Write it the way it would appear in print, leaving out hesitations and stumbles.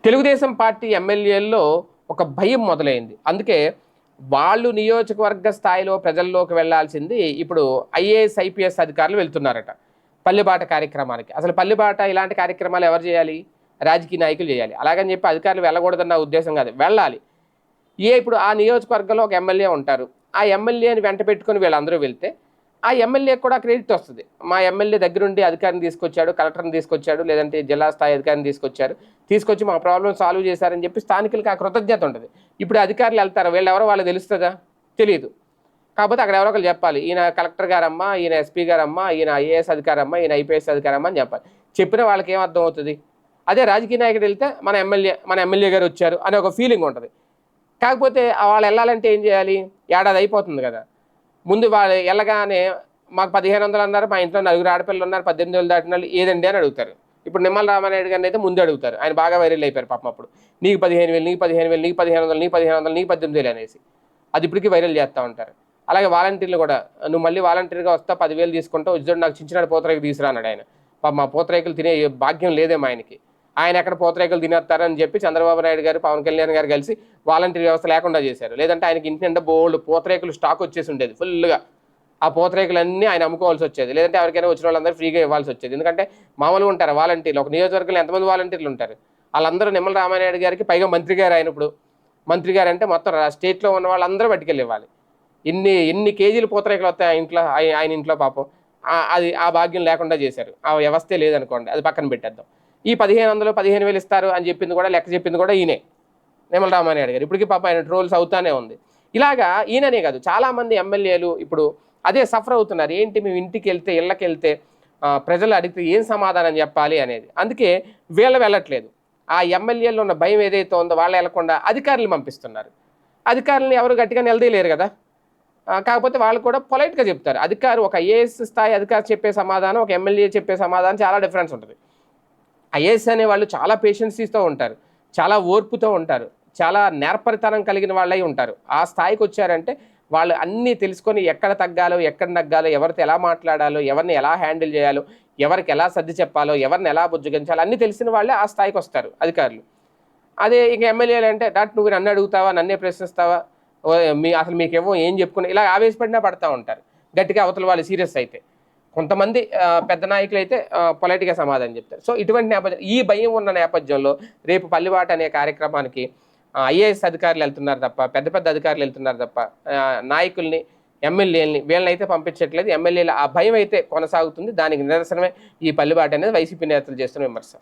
Telugu Desam party ఎమ్మెల్యేల్లో ఒక భయం మొదలైంది. అందుకే వాళ్ళు నియోజకవర్గ స్థాయిలో ప్రజల్లోకి వెళ్ళాల్సింది ఇప్పుడు ఐఏఎస్, ఐపీఎస్ అధికారులు వెళ్తున్నారట పల్లెబాట కార్యక్రమానికి. అసలు పల్లెబాట ఇలాంటి కార్యక్రమాలు ఎవరు చేయాలి? రాజకీయ నాయకులు చేయాలి. అలాగని చెప్పి అధికారులు వెళ్ళకూడదన్న ఉద్దేశం కాదు, వెళ్ళాలి. ఇప్పుడు ఆ నియోజకవర్గంలో ఒక ఎమ్మెల్యే ఉంటారు. ఆ ఎమ్మెల్యేని వెంట పెట్టుకుని వీళ్ళందరూ వెళ్తే ఆ ఎమ్మెల్యేకి కూడా క్రెడిట్ వస్తుంది. మా ఎమ్మెల్యే దగ్గరుండి అధికారిని తీసుకొచ్చాడు, కలెక్టర్ని తీసుకొచ్చాడు, లేదంటే జిల్లా స్థాయి అధికారిని తీసుకొచ్చి మా ప్రాబ్లం సాల్వ్ చేశారని చెప్పి స్థానికులకి ఆ కృతజ్ఞత ఉంటుంది. ఇప్పుడు అధికారులు వెళ్తారు, వీళ్ళెవరో వాళ్ళకి తెలుస్తుందా? తెలియదు. కాకపోతే అక్కడ ఎవరో ఒకరు చెప్పాలి, ఈయన కలెక్టర్ గారమ్మా, ఈయన ఎస్పీ గారమ్మా, ఈయన ఐఏఎస్ అధికారమ్మా, ఈయన ఐపీఎస్ అధికారమ్మా అని చెప్పాలి. చెప్పిన వాళ్ళకి ఏం అర్థం అవుతుంది? అదే రాజకీయ నాయకుడు వెళ్తే మన ఎమ్మెల్యే గారు వచ్చారు అనే ఒక ఫీలింగ్ ఉంటుంది. కాకపోతే వాళ్ళు వెళ్ళాలంటే ఏం చేయాలి? ఏడాది అయిపోతుంది కదా. ముందు వాళ్ళు వెళ్ళగానే మాకు 1500 అన్నారు, మా ఇంట్లో 4 ఆడపిల్లలు ఉన్నారు, 18 ఏళ్ళు దాటిన వాళ్ళు ఏదండి అని అడుగుతారు. ఇప్పుడు నిమ్మల రామానాయుడు గారిని అయితే ముందు అడుగుతారు. ఆయన బాగా వైరల్ అయిపోయారు పాపం. అప్పుడు నీకు 15,000, నీకు 15,000, నీకు 1500, నీకు 1500, నీకు 18,000 అనేసి అది ఇప్పటికీ వైరల్ చేస్తూ ఉంటారు. అలాగే వాలంటీర్లు కూడా, నువ్వు మళ్ళీ వాలంటీర్గా వస్తా 10,000 తీసుకుంటావు, ఉద్యోగం నాకు చించినాడు పూతరేకులు తీసుకురా అన్నాడు ఆయన. మా పూతరేకులు తినే భాగ్యం లేదేమో ఆయనకి. ఆయన ఎక్కడ పూతరేకులు తినేస్తారని చెప్పి చంద్రబాబు నాయుడు గారు, పవన్ కళ్యాణ్ గారు కలిసి వాలంటీర్ వ్యవస్థ లేకుండా చేశారు. లేదంటే ఆయనకి ఇంటి నిండా బోల్డ్ పూతరేకులు స్టాక్ వచ్చేసి ఉండేది ఫుల్గా. ఆ పూతరేకులన్నీ ఆయన అమ్ముకోవాల్సి వచ్చేది, లేదంటే ఎవరికైనా వచ్చిన వాళ్ళందరూ ఫ్రీగా ఇవ్వాల్సి వచ్చేది. ఎందుకంటే మామూలుగా ఉంటారు వాలంటీర్లు, ఒక నియోజకవర్గంలో ఎంతమంది వాలంటీర్లు ఉంటారు? వాళ్ళందరూ నిమ్మల రామానాయుడు గారికి పైగా మంత్రి గారు. ఆయన ఇప్పుడు మంత్రి గారు అంటే మొత్తం స్టేట్లో ఉన్న వాళ్ళందరూ పట్టుకెళ్ళి ఇవ్వాలి. ఎన్ని కేజీలు పూతరేకులు వస్తాయి ఆయన ఇంట్లో పాపం. అది ఆ భాగ్యం లేకుండా చేశారు. ఆ వ్యవస్థే లేదనుకోండి, అది పక్కన పెట్టేద్దాం. ఈ 1500, 15,000 ఇస్తారు అని చెప్పింది కూడా, లెక్క చెప్పింది కూడా ఈయనే, నిమ్మల రామానాయుడు గారు. ఇప్పటికీ పాప ఆయన ట్రోల్స్ అవుతానే ఉంది. ఇలాగా ఈయననే కాదు, చాలామంది ఎమ్మెల్యేలు ఇప్పుడు అదే సఫర్ అవుతున్నారు. ఏంటి, మేము ఇంటికి వెళ్తే, ఇళ్ళకి వెళ్తే ప్రజలు అడిగితే ఏం సమాధానం చెప్పాలి అనేది. అందుకే వీళ్ళు వెళ్ళట్లేదు. ఆ ఎమ్మెల్యేలో ఉన్న భయం ఏదైతే ఉందో వాళ్ళు వెళ్లకుండా అధికారులు పంపిస్తున్నారు. అధికారులను ఎవరు గట్టిగా నిలదీయలేరు కదా. కాకపోతే వాళ్ళు కూడా పొలైట్గా చెప్తారు. అధికారి, ఒక ఐఏఎస్ స్థాయి అధికారి చెప్పే సమాధానం, ఒక ఎమ్మెల్యే చెప్పే సమాధానం చాలా డిఫరెన్స్ ఉంటుంది. ఐఏఎస్ అనే వాళ్ళు చాలా పేషెన్సీతో ఉంటారు, చాలా ఓర్పుతో ఉంటారు, చాలా నేర్పరితనం కలిగిన వాళ్ళై ఉంటారు. ఆ స్థాయికి వచ్చారంటే వాళ్ళు అన్నీ తెలుసుకొని ఎక్కడ తగ్గాలో, ఎక్కడ నగ్గాలో, ఎవరితో ఎలా మాట్లాడాలో, ఎవరిని ఎలా హ్యాండిల్ చేయాలో, ఎవరికి ఎలా సర్ది చెప్పాలో, ఎవరిని ఎలా బుజ్జగించాలో అన్నీ తెలిసిన వాళ్ళే ఆ స్థాయికి వస్తారు అధికారులు. అదే ఇక ఎమ్మెల్యేలు అంటే నువ్వు నన్ను అడుగుతావా, నన్నే ప్రశ్నిస్తావా, అసలు మీకేమో ఏం చెప్పుకుని ఇలా ఆవేశపడినా పడతా ఉంటారు గట్టిగా అవతల వాళ్ళు సీరియస్ అయితే. కొంతమంది పెద్ద నాయకులు అయితే పొలైట్గా సమాధానం చెప్తారు. సో ఇటువంటి నేపథ్యం, ఈ భయం ఉన్న నేపథ్యంలో రేపు పల్లిబాట అనే కార్యక్రమానికి ఐఏఎస్ అధికారులు వెళ్తున్నారు తప్ప, పెద్ద పెద్ద అధికారులు వెళ్తున్నారు తప్ప నాయకుల్ని, ఎమ్మెల్యేలని వీళ్ళనైతే పంపించట్లేదు. ఎమ్మెల్యేల ఆ భయం అయితే కొనసాగుతుంది. దానికి నిదర్శనమే ఈ పల్లిబాట అనేది వైసీపీ నేతలు చేస్తున్న విమర్శ.